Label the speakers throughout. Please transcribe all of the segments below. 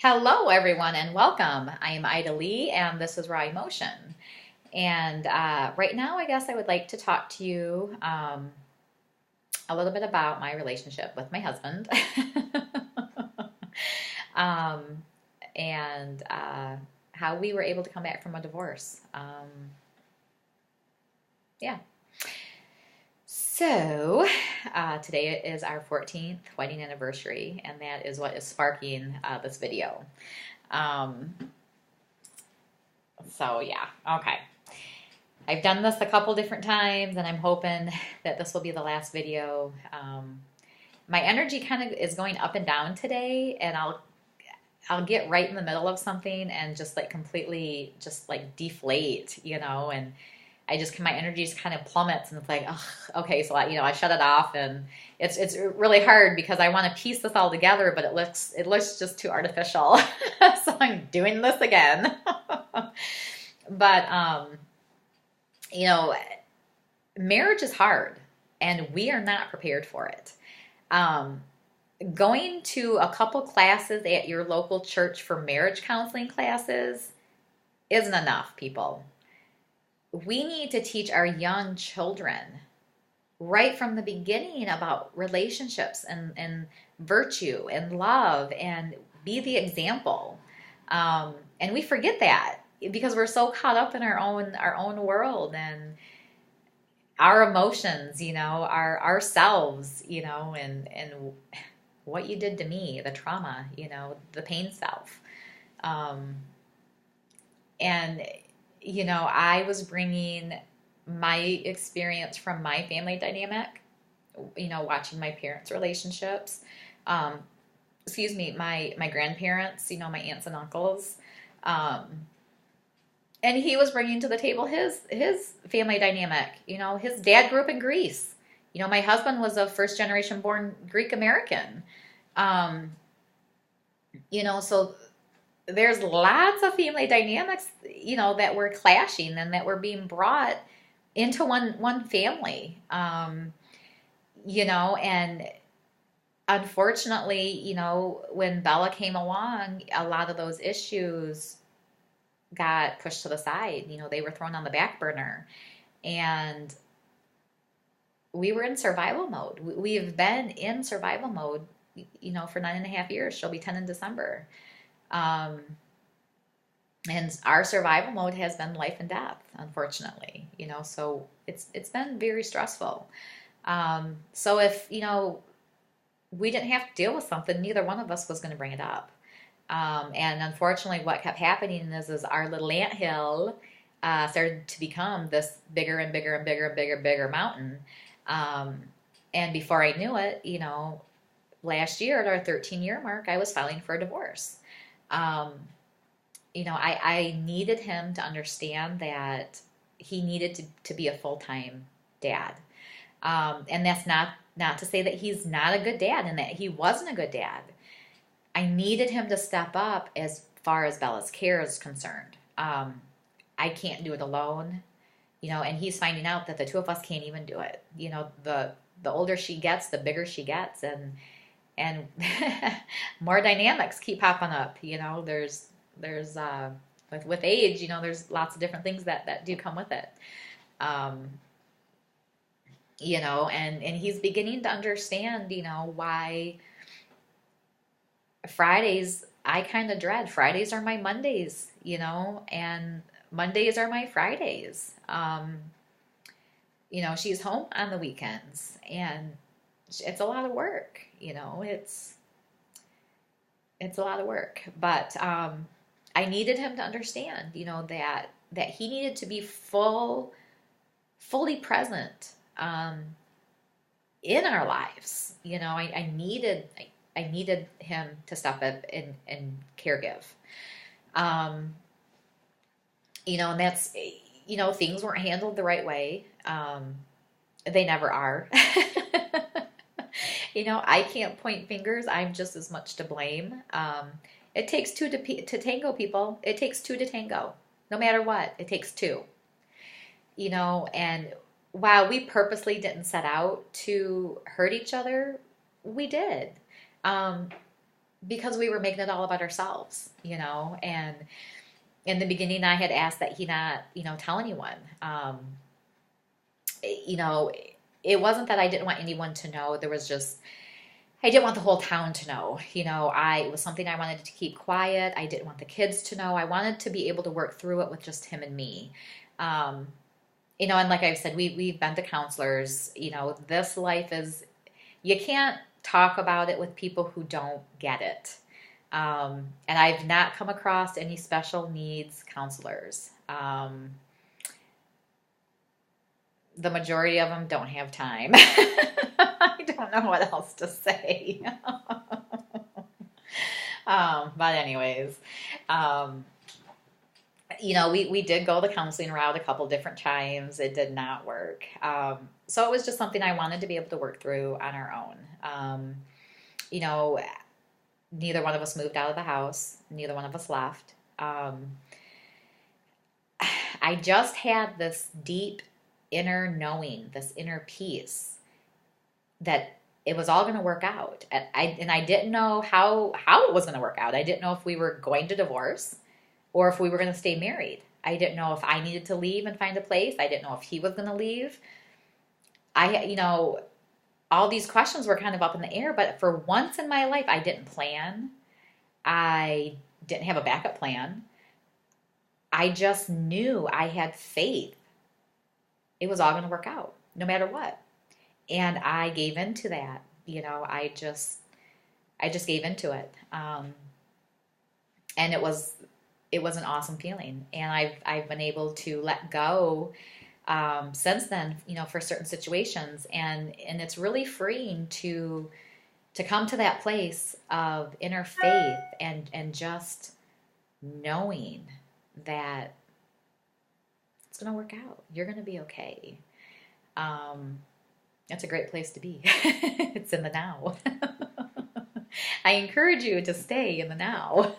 Speaker 1: Hello, everyone, and welcome. I am Ida Lee, and this is Raw Emotion. And right now, I guess I would like to talk to you a little bit about my relationship with my husband, um, and how we were able to come back from a divorce. Yeah. So, today is our 14th wedding anniversary, and that is what is sparking this video. Um, so, yeah, okay. I've done this a couple different times, and I'm hoping that this will be the last video. My energy kind of is going up and down today, and I'll get right in the middle of something and just like completely just like deflate, and my energy just kind of plummets, and it's like, ugh, okay, so I shut it off, and it's really hard because I want to piece this all together, but it looks just too artificial, so I'm doing this again. But marriage is hard, and we are not prepared for it. Going to a couple classes at your local church for marriage counseling classes isn't enough, people. We need to teach our young children right from the beginning about relationships and virtue and love and be the example. And we forget that because we're so caught up in our own world and our emotions, our ourselves, and what you did to me, the trauma, the pain self. And I was bringing my experience from my family dynamic, watching my parents' relationships, my grandparents, my aunts and uncles, and he was bringing to the table his family dynamic. His dad grew up in Greece. My husband was a first generation born Greek American. So there's lots of family dynamics, that were clashing and that were being brought into one family. And unfortunately, when Bella came along, a lot of those issues got pushed to the side. They were thrown on the back burner, and we were in survival mode. We have been in survival mode, for 9.5 years. She'll be 10 in December. And our survival mode has been life and death, unfortunately, so it's been very stressful. So if, we didn't have to deal with something, neither one of us was going to bring it up. And unfortunately, what kept happening is our little anthill started to become this bigger and bigger and bigger and bigger mountain. And before I knew it, last year at our 13-year mark, I was filing for a divorce. I needed him to understand that he needed to be a full-time dad. And that's not to say that he's not a good dad and that he wasn't a good dad. I needed him to step up as far as Bella's care is concerned. I can't do it alone, and he's finding out that the two of us can't even do it. The older she gets, the bigger she gets, and more dynamics keep popping up. There's with age, there's lots of different things that do come with it. And he's beginning to understand, why Fridays I kind of dread. Fridays are my Mondays, and Mondays are my Fridays. She's home on the weekends, and it's a lot of work, it's a lot of work, but I needed him to understand, that he needed to be fully present in our lives. I needed him to step up and caregive. And that's, things weren't handled the right way. They never are. I can't point fingers. I'm just as much to blame. It takes two to tango, people. It takes two to tango. No matter what, it takes two. And while we purposely didn't set out to hurt each other, we did. because we were making it all about ourselves, and in the beginning I had asked that he not, tell anyone. You know, it wasn't that I didn't want anyone to know. There was just, I didn't want the whole town to know. It was something I wanted to keep quiet. I didn't want the kids to know. I wanted to be able to work through it with just him and me. And like I've said, we've been to counselors. This life is, you can't talk about it with people who don't get it. And I've not come across any special needs counselors. The majority of them don't have time. I don't know what else to say. But anyways, we did go the counseling route a couple different times. It did not work. So it was just something I wanted to be able to work through on our own. Neither one of us moved out of the house. Neither one of us left. I just had this deep inner knowing, this inner peace that it was all going to work out. And I didn't know how it was going to work out. I didn't know if we were going to divorce or if we were going to stay married. I didn't know if I needed to leave and find a place. I didn't know if he was going to leave. All these questions were kind of up in the air, but for once in my life, I didn't plan. I didn't have a backup plan. I just knew, I had faith. It was all going to work out, no matter what. And I gave into that. I just gave into it. And it was an awesome feeling. And I've been able to let go since then, for certain situations. And it's really freeing to come to that place of inner faith and just knowing that it's going to work out. You're going to be okay. That's a great place to be. It's in the now. I encourage you to stay in the now.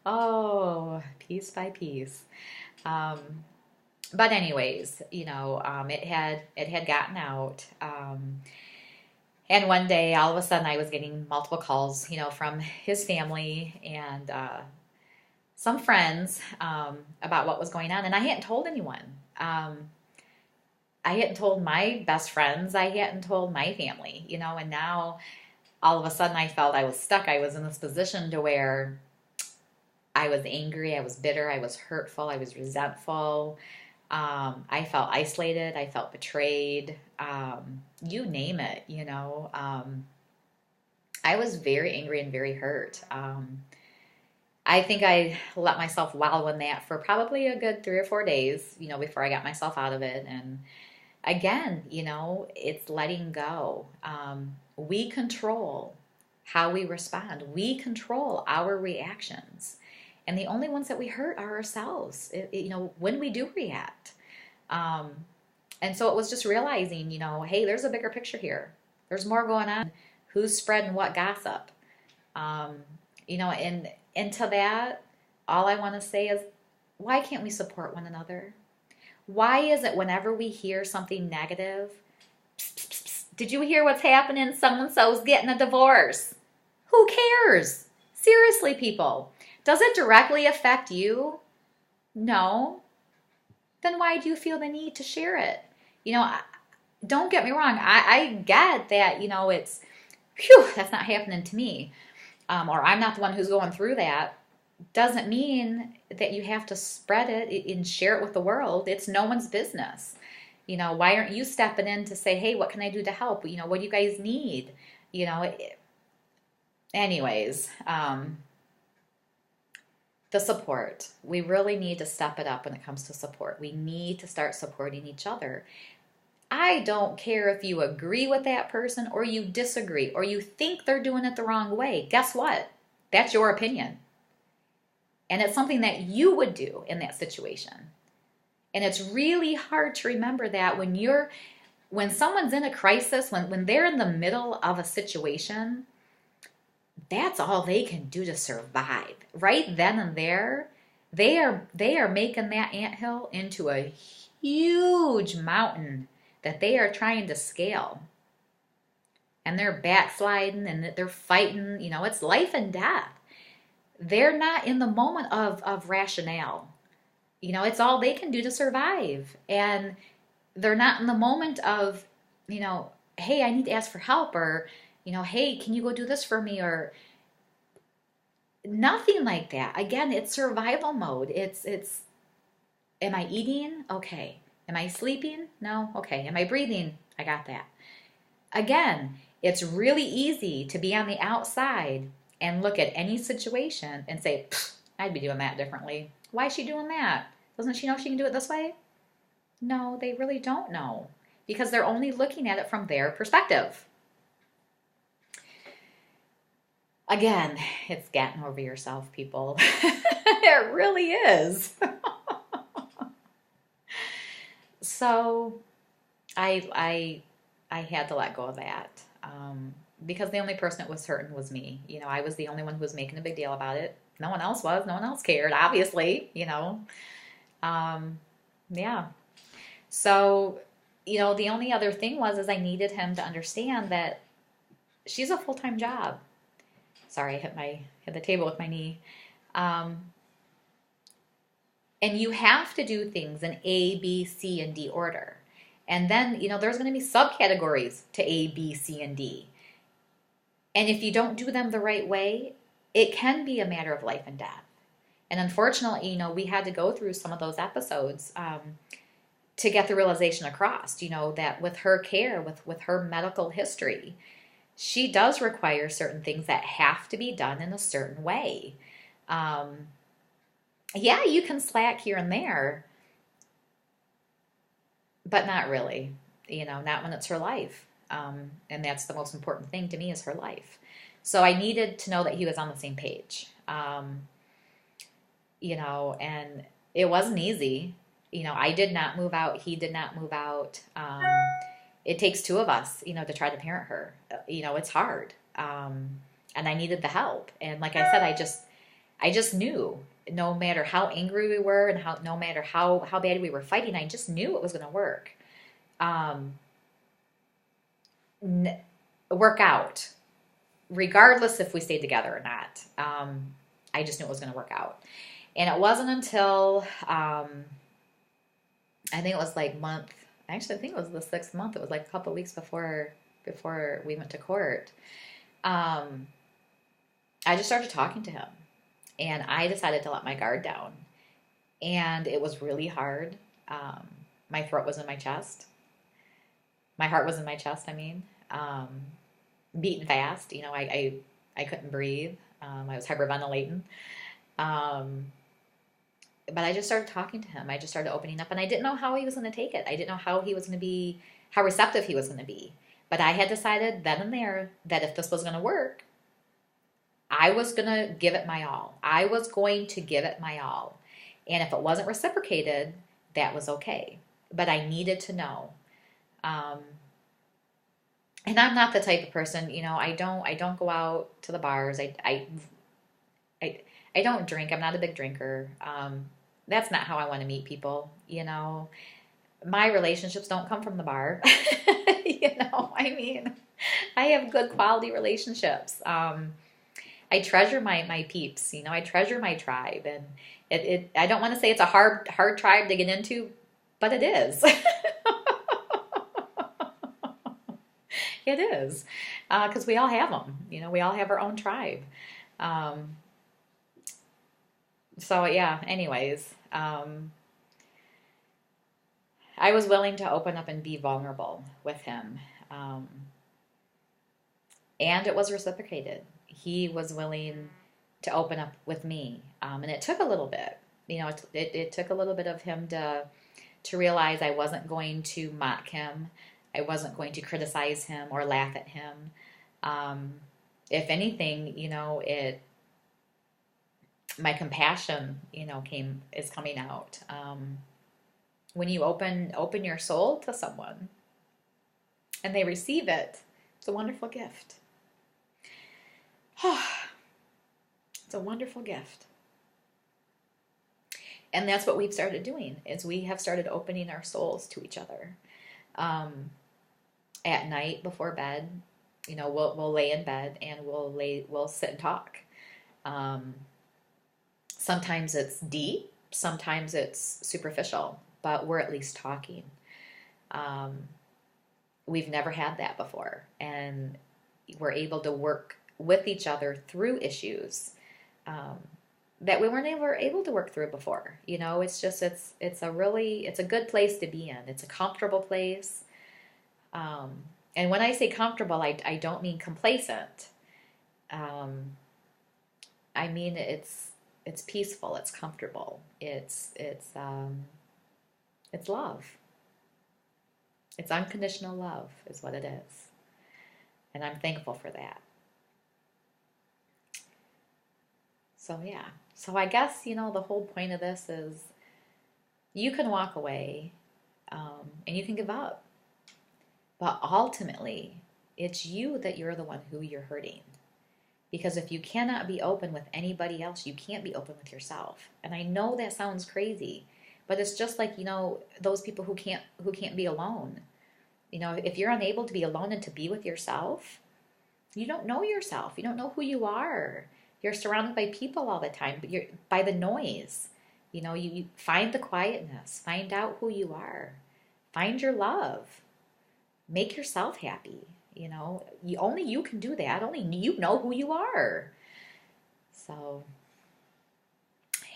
Speaker 1: Oh, piece by piece. But anyways, it had gotten out. And one day, all of a sudden, I was getting multiple calls, from his family and some friends about what was going on. And I hadn't told anyone. I hadn't told my best friends. I hadn't told my family, and now all of a sudden I felt I was stuck. I was in this position to where I was angry. I was bitter. I was hurtful. I was resentful. I felt isolated. I felt betrayed. You name it, I was very angry and very hurt. I think I let myself wallow in that for probably a good 3 or 4 days, before I got myself out of it. And again, it's letting go. We control how we respond. We control our reactions. And the only ones that we hurt are ourselves, when we do react. And so it was just realizing, hey, there's a bigger picture here. There's more going on. Who's spreading what gossip? And to that, all I want to say is, why can't we support one another? Why is it whenever we hear something negative, psst, psst, psst, did you hear what's happening? So-and-so's getting a divorce. Who cares? Seriously, people. Does it directly affect you? No. Then why do you feel the need to share it? Don't get me wrong. I get that, it's, that's not happening to me. Or I'm not the one who's going through that. Doesn't mean that you have to spread it and share it with the world. It's no one's business. Why aren't you stepping in to say, hey, what can I do to help? What do you guys need? Anyways, the support. We really need to step it up when it comes to support. We need to start supporting each other. I don't care if you agree with that person or you disagree or you think they're doing it the wrong way. Guess what? That's your opinion. And it's something that you would do in that situation. And it's really hard to remember that when someone's in a crisis, when they're in the middle of a situation, that's all they can do to survive. Right then and there, they are making that anthill into a huge mountain that they are trying to scale. and they're backsliding and they're fighting, it's life and death. They're not in the moment of rationale. It's all they can do to survive. And they're not in the moment of, hey, I need to ask for help, or, hey, can you go do this for me? Or nothing like that. Again, it's survival mode. It's, am I eating? Okay. Am I sleeping? No. Okay. Am I breathing? I got that. Again, it's really easy to be on the outside and look at any situation and say, I'd be doing that differently. Why is she doing that? Doesn't she know she can do it this way? No, they really don't know, because they're only looking at it from their perspective. Again, it's getting over yourself, people. It really is. So I had to let go of that, because the only person that was hurting was me. I was the only one who was making a big deal about it. No one else was. No one else cared, obviously, Yeah. So, the only other thing is I needed him to understand that she's a full-time job. Sorry, I hit the table with my knee. And you have to do things in A, B, C, and D order. And then, there's going to be subcategories to A, B, C, and D. And if you don't do them the right way, it can be a matter of life and death. And unfortunately, we had to go through some of those episodes to get the realization across, that with her care, with her medical history, she does require certain things that have to be done in a certain way. Yeah, you can slack here and there, but not really, not when it's her life. And that's the most important thing to me, is her life. So I needed to know that he was on the same page, and it wasn't easy. I did not move out. He did not move out. It takes two of us, to try to parent her. It's hard. And I needed the help. And like I said, I just knew, no matter how angry we were and no matter how bad we were fighting, I just knew it was going to work. Work out, regardless if we stayed together or not. I just knew it was going to work out. And it wasn't until, I think it was I think it was the 6th month. It was a couple of weeks before we went to court. I just started talking to him, and I decided to let my guard down. And it was really hard. My throat was in my chest. My heart was in my chest, beating fast. I couldn't breathe. I was hyperventilating. But I just started talking to him. I just started opening up, and I didn't know how he was going to take it. I didn't know how receptive he was going to be. But I had decided then and there that if this was going to work, I was going to give it my all. I was going to give it my all. And if it wasn't reciprocated, that was okay. But I needed to know. And I'm not the type of person, I don't go out to the bars. I don't drink. I'm not a big drinker. That's not how I want to meet people. My relationships don't come from the bar. I have good quality relationships. I treasure my peeps. I treasure my tribe, and I don't want to say it's a hard tribe to get into, but it is. It is, because we all have them. We all have our own tribe. So yeah, anyways, I was willing to open up and be vulnerable with him. And it was reciprocated. He was willing to open up with me. And it took a little bit. It took a little bit of him to realize I wasn't going to mock him. I wasn't going to criticize him or laugh at him. If anything, my compassion, is coming out. When you open your soul to someone and they receive it, it's a wonderful gift. It's a wonderful gift. And that's what we've started doing, is we have started opening our souls to each other. At night before bed, You know, we'll lay in bed and we'll sit and talk. Um, Sometimes it's deep, sometimes it's superficial, but we're at least talking. Um, we've never had that before, and we're able to work with each other through issues um, that we weren't ever able to work through before. You know, it's just it's a good place to be in. It's a comfortable place. Um, and when I say comfortable, I don't mean complacent. Um, I mean it's peaceful, it's comfortable, it's love. It's unconditional love is what it is. And I'm thankful for that. So yeah. So I guess, you know, the whole point of this is you can walk away and you can give up. But ultimately, it's you that you're the one who you're hurting. Because if you cannot be open with anybody else, you can't be open with yourself. And I know that sounds crazy, but it's just like, you know, those people who can't be alone. You know, if you're unable to be alone and to be with yourself, you don't know yourself. You don't know who you are. You're surrounded by people all the time, but you're by the noise. You know, you find the quietness, find out who you are, find your love, make yourself happy. You know, only you can do that. Only you know who you are. So,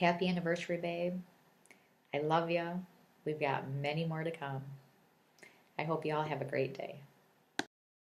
Speaker 1: happy anniversary, babe. I love you. We've got many more to come. I hope you all have a great day.